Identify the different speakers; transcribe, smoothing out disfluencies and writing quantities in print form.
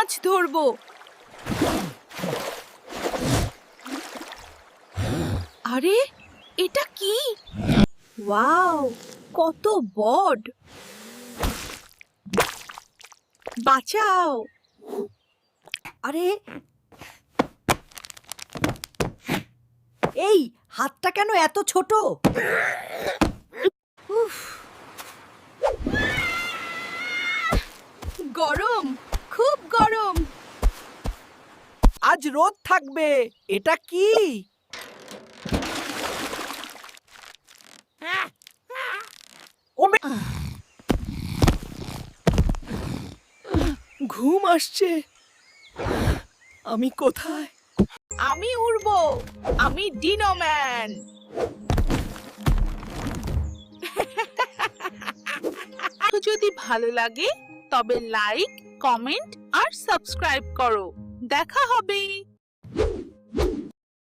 Speaker 1: মাছ ধরবো। আরে এটা কি? ওয়াও, কত বড়! বাঁচাও!
Speaker 2: আরে এই হাতটা কেন এত ছোট?
Speaker 1: উফ, গরম, খুব গরম।
Speaker 3: আজ রোদ থাকবে। এটা কি? ঘুম আসছে। আমি কোথায়?
Speaker 1: আমি উড়বো। আমি ডিনোম্যান। যদি ভালো লাগে তবে লাইক, কমেন্ট আর সাবস্ক্রাইব করো। দেখা হবে।